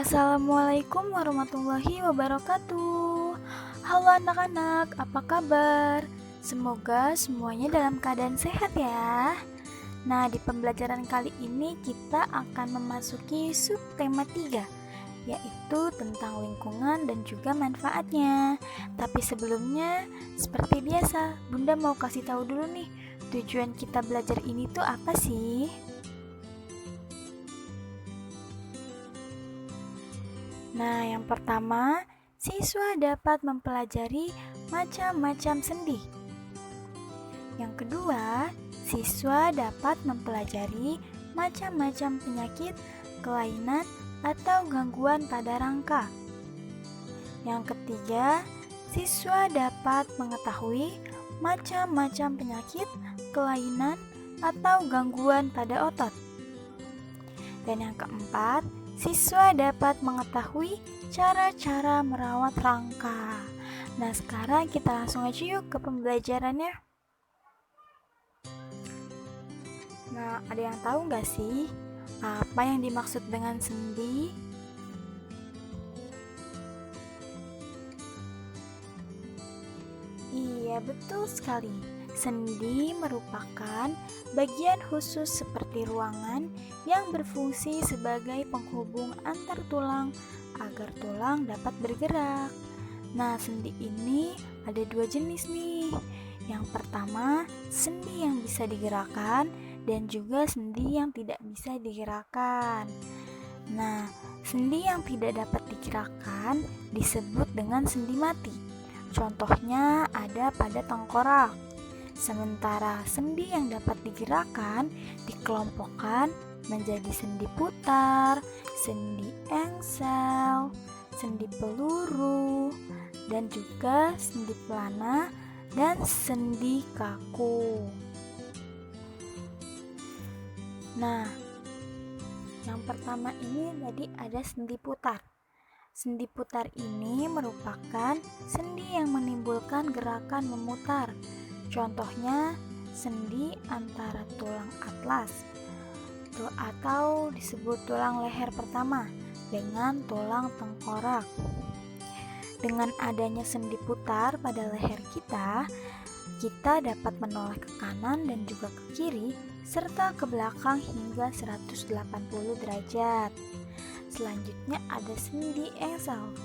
Assalamualaikum warahmatullahi wabarakatuh. Halo anak-anak, apa kabar? Semoga semuanya dalam keadaan sehat ya. Nah, di pembelajaran kali ini kita akan memasuki subtema 3, yaitu tentang lingkungan dan juga manfaatnya. Tapi sebelumnya, seperti biasa, Bunda mau kasih tahu dulu nih, tujuan kita belajar ini tuh apa sih? Nah, yang pertama, siswa dapat mempelajari macam-macam sendi. Yang kedua, siswa dapat mempelajari macam-macam penyakit, kelainan, atau gangguan pada rangka. Yang ketiga, siswa dapat mengetahui macam-macam penyakit, kelainan, atau gangguan pada otot. Dan yang keempat, siswa dapat mengetahui cara-cara merawat rangka. Nah, sekarang kita langsung aja yuk ke pembelajarannya. Nah, ada yang tahu nggak sih apa yang dimaksud dengan sendi? Iya, betul sekali. Sendi merupakan bagian khusus seperti ruangan yang berfungsi sebagai penghubung antar tulang agar tulang dapat bergerak. Nah, sendi ini ada dua jenis nih. Yang pertama, sendi yang bisa digerakkan dan juga sendi yang tidak bisa digerakkan. Nah, sendi yang tidak dapat digerakkan disebut dengan sendi mati. Contohnya ada pada tengkorak. Sementara sendi yang dapat digerakkan dikelompokkan menjadi sendi putar, sendi engsel, sendi peluru, dan juga sendi pelana dan sendi kaku. Nah, yang pertama ini tadi ada sendi putar. Sendi putar ini merupakan sendi yang menimbulkan gerakan memutar. Contohnya sendi antara tulang atlas atau disebut tulang leher pertama dengan tulang tengkorak. Dengan adanya sendi putar pada leher kita dapat menoleh ke kanan dan juga ke kiri serta ke belakang hingga 180 derajat. Selanjutnya ada sendi engsel.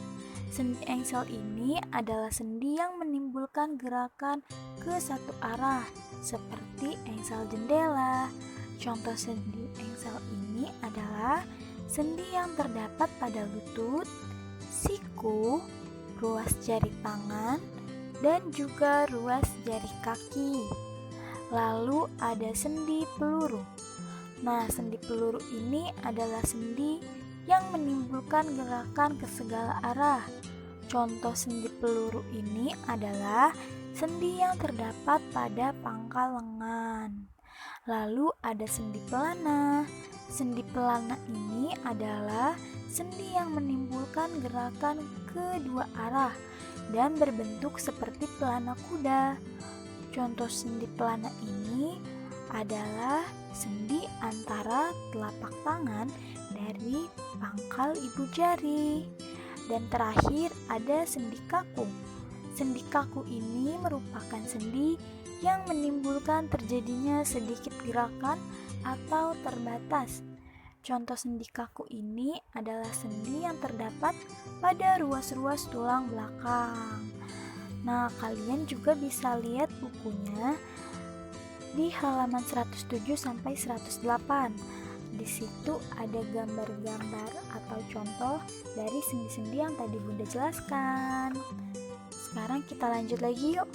Sendi engsel ini adalah sendi yang menimbulkan gerakan ke satu arah seperti engsel jendela. Contoh sendi engsel ini adalah sendi yang terdapat pada lutut, siku, ruas jari tangan, dan juga ruas jari kaki. Lalu ada sendi peluru. Nah, sendi peluru ini adalah sendi yang menimbulkan gerakan ke segala arah. Contoh sendi peluru ini adalah sendi yang terdapat pada pangkal lengan. Lalu ada sendi pelana. Sendi pelana ini adalah sendi yang menimbulkan gerakan ke dua arah dan berbentuk seperti pelana kuda. Contoh sendi pelana ini adalah sendi antara telapak tangan dari pangkal ibu jari. Dan terakhir ada sendi kaku. Sendi kaku ini merupakan sendi yang menimbulkan terjadinya sedikit gerakan atau terbatas. Contoh sendi kaku ini adalah sendi yang terdapat pada ruas-ruas tulang belakang. Nah, kalian juga bisa lihat bukunya di halaman 107 sampai 108. Di situ ada gambar-gambar atau contoh dari sendi-sendi yang tadi Bunda jelaskan. Sekarang kita lanjut lagi yuk.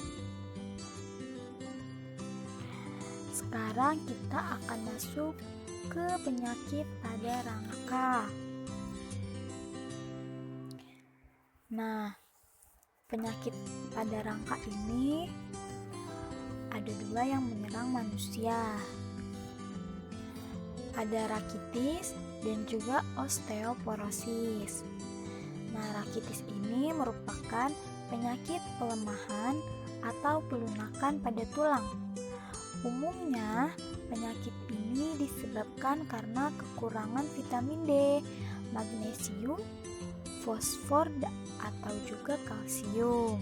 Sekarang kita akan masuk ke penyakit pada rangka. Nah, penyakit pada rangka ini ada dua yang menyerang manusia. Ada rakitis dan juga osteoporosis. Nah, rakitis ini merupakan penyakit pelemahan atau pelunakan pada tulang. Umumnya, penyakit ini disebabkan karena kekurangan vitamin D magnesium, fosfor, atau juga kalsium.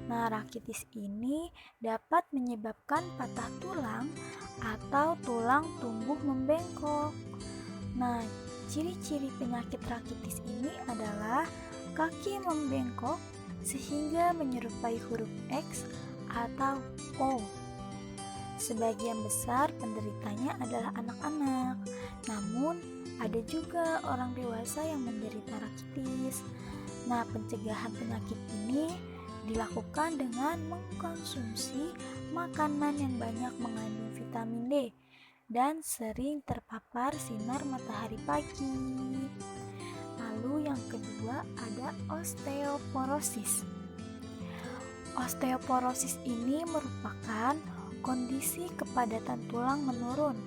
Nah, rakitis ini dapat menyebabkan patah tulang atau tulang tumbuh membengkok. Nah, ciri-ciri penyakit rakitis ini adalah kaki membengkok sehingga menyerupai huruf X atau O. Sebagian besar penderitanya adalah anak-anak, namun ada juga orang dewasa yang menderita rakitis. Nah, pencegahan penyakit ini dilakukan dengan mengkonsumsi makanan yang banyak mengandung vitamin D dan sering terpapar sinar matahari pagi. Lalu yang kedua ada osteoporosis. Osteoporosis ini merupakan kondisi kepadatan tulang menurun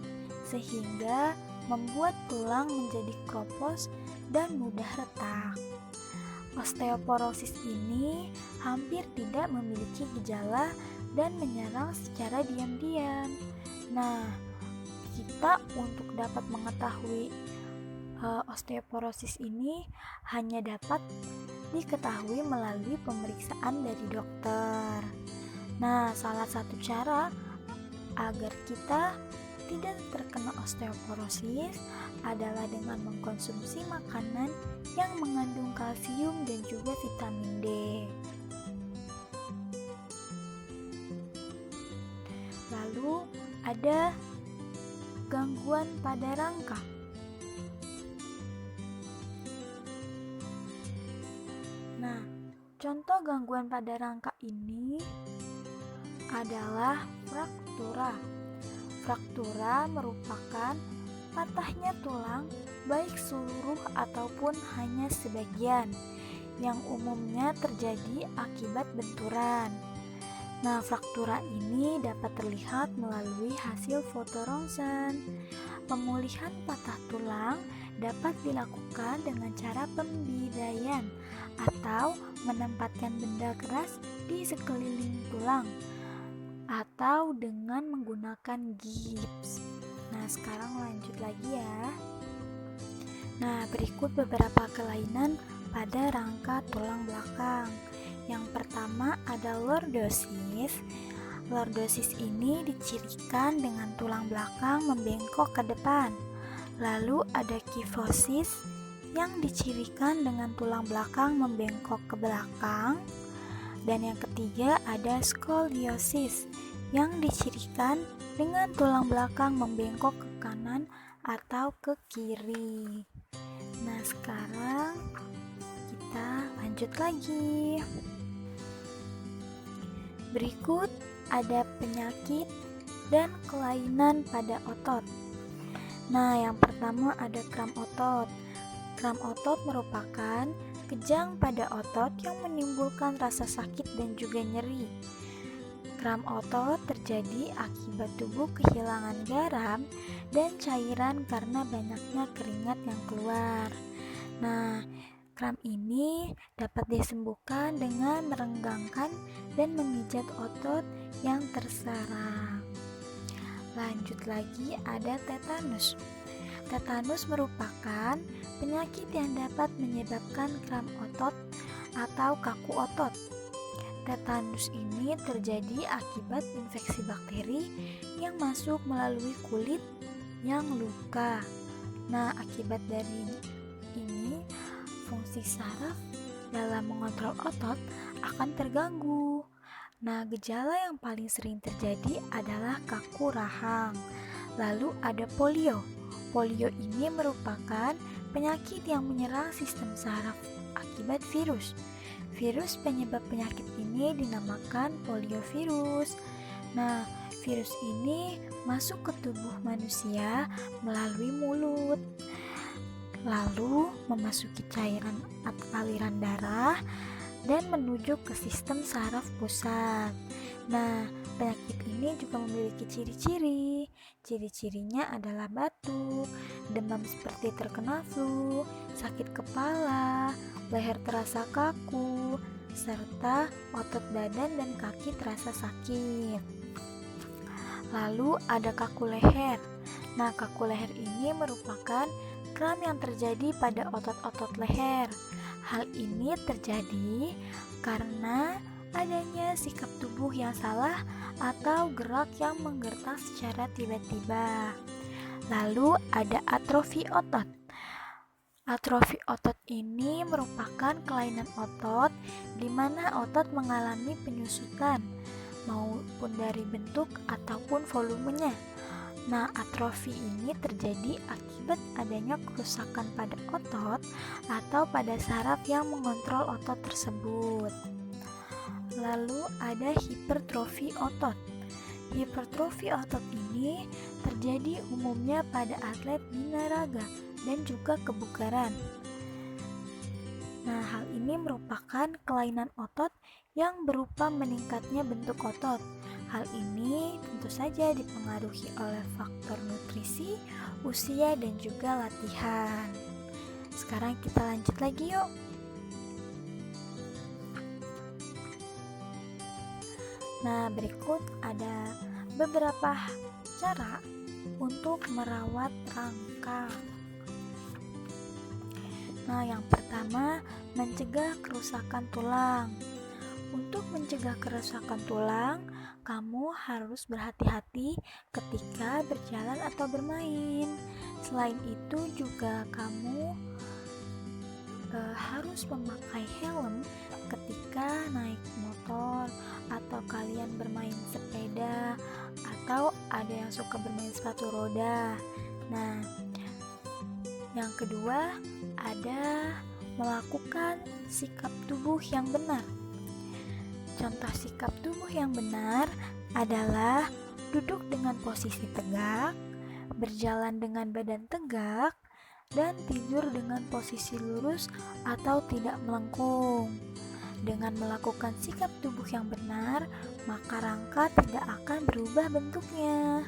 sehingga membuat tulang menjadi kropos dan mudah retak. Osteoporosis ini hampir tidak memiliki gejala dan menyerang secara diam-diam. Nah, kita untuk dapat mengetahui osteoporosis ini hanya dapat diketahui melalui pemeriksaan dari dokter. Nah, salah satu cara agar kita tidak terkena osteoporosis adalah dengan mengkonsumsi makanan yang mengandung kalsium dan juga vitamin D. Lalu ada gangguan pada rangka. Nah, contoh gangguan pada rangka ini adalah fraktura. Fraktura merupakan patahnya tulang baik seluruh ataupun hanya sebagian yang umumnya terjadi akibat benturan. Nah, fraktura ini dapat terlihat melalui hasil foto ronsen. Pemulihan patah tulang dapat dilakukan dengan cara pembidaian atau menempatkan benda keras di sekeliling tulang atau dengan menggunakan gips. Nah, sekarang lanjut lagi ya. Nah, berikut beberapa kelainan pada rangka tulang belakang. Yang pertama ada lordosis. Lordosis ini dicirikan dengan tulang belakang membengkok ke depan. Lalu ada kifosis yang dicirikan dengan tulang belakang membengkok ke belakang. Dan yang ketiga ada skoliosis yang dicirikan dengan tulang belakang membengkok ke kanan atau ke kiri. Nah, sekarang kita lanjut lagi. Berikut ada penyakit dan kelainan pada otot. Nah, yang pertama ada kram otot. Kram otot merupakan kejang pada otot yang menimbulkan rasa sakit dan juga nyeri. Kram otot terjadi akibat tubuh kehilangan garam dan cairan karena banyaknya keringat yang keluar. Nah, kram ini dapat disembuhkan dengan merenggangkan dan memijat otot yang tersarang. Lanjut lagi ada tetanus. Tetanus merupakan penyakit yang dapat menyebabkan kram otot atau kaku otot. Tetanus ini terjadi akibat infeksi bakteri yang masuk melalui kulit yang luka. Nah, akibat dari ini, fungsi saraf dalam mengontrol otot akan terganggu. Nah, gejala yang paling sering terjadi adalah kaku rahang. Lalu ada polio. Polio ini merupakan penyakit yang menyerang sistem saraf akibat virus. Virus penyebab penyakit ini dinamakan poliovirus. Nah, virus ini masuk ke tubuh manusia melalui mulut, lalu memasuki cairan aliran darah dan menuju ke sistem saraf pusat. Nah, penyakit ini juga memiliki ciri-ciri. Ciri-cirinya adalah batuk, demam seperti terkena flu, sakit kepala, leher terasa kaku, serta otot badan dan kaki terasa sakit. Lalu ada kaku leher. Nah, kaku leher ini merupakan kram yang terjadi pada otot-otot leher. Hal ini terjadi karena adanya sikap tubuh yang salah atau gerak yang menggertak secara tiba-tiba. Lalu ada atrofi otot. Atrofi otot ini merupakan kelainan otot di mana otot mengalami penyusutan maupun dari bentuk ataupun volumenya. Nah, atrofi ini terjadi akibat adanya kerusakan pada otot atau pada saraf yang mengontrol otot tersebut. Lalu ada hipertrofi otot. Hipertrofi otot ini terjadi umumnya pada atlet binaraga dan juga kebugaran. Nah, hal ini merupakan kelainan otot yang berupa meningkatnya bentuk otot. Hal ini tentu saja dipengaruhi oleh faktor nutrisi, usia, dan juga latihan. Sekarang kita lanjut lagi yuk. Nah, berikut ada beberapa cara untuk merawat rangka. Nah, yang pertama, mencegah kerusakan tulang. Untuk mencegah kerusakan tulang, kamu harus berhati-hati ketika berjalan atau bermain. Selain itu juga kamu harus memakai helm ketika naik motor atau kalian bermain sepeda atau ada yang suka bermain sepatu roda. Nah, yang kedua ada melakukan sikap tubuh yang benar. Contoh sikap tubuh yang benar adalah duduk dengan posisi tegak, berjalan dengan badan tegak, dan tidur dengan posisi lurus atau tidak melengkung. Dengan melakukan sikap tubuh yang benar, maka rangka tidak akan berubah bentuknya.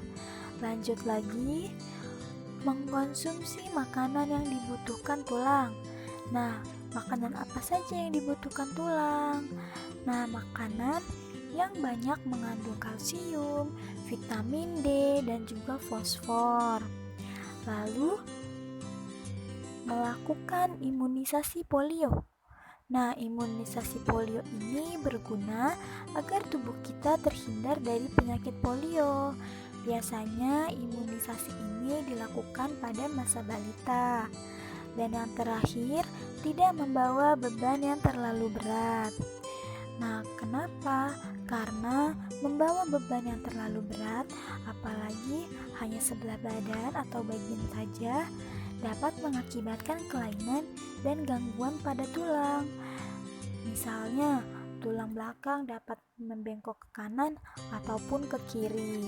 Lanjut lagi, mengkonsumsi makanan yang dibutuhkan tulang. Nah, makanan apa saja yang dibutuhkan tulang? Nah, makanan yang banyak mengandung kalsium, vitamin D, dan juga fosfor. Lalu, melakukan imunisasi polio. Nah, imunisasi polio ini berguna agar tubuh kita terhindar dari penyakit polio. Biasanya imunisasi ini dilakukan pada masa balita. Dan yang terakhir, tidak membawa beban yang terlalu berat. Nah, kenapa? Karena membawa beban yang terlalu berat, apalagi hanya sebelah badan atau bagian saja, dapat mengakibatkan kelainan dan gangguan pada tulang. Misalnya, tulang belakang dapat membengkok ke kanan ataupun ke kiri.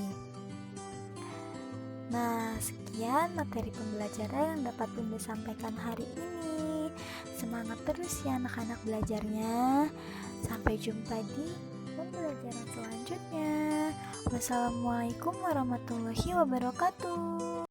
Nah, sekian materi pembelajaran yang dapat Bunda sampaikan hari ini. Semangat terus ya anak-anak belajarnya. Sampai jumpa di pembelajaran selanjutnya. Wassalamualaikum warahmatullahi wabarakatuh.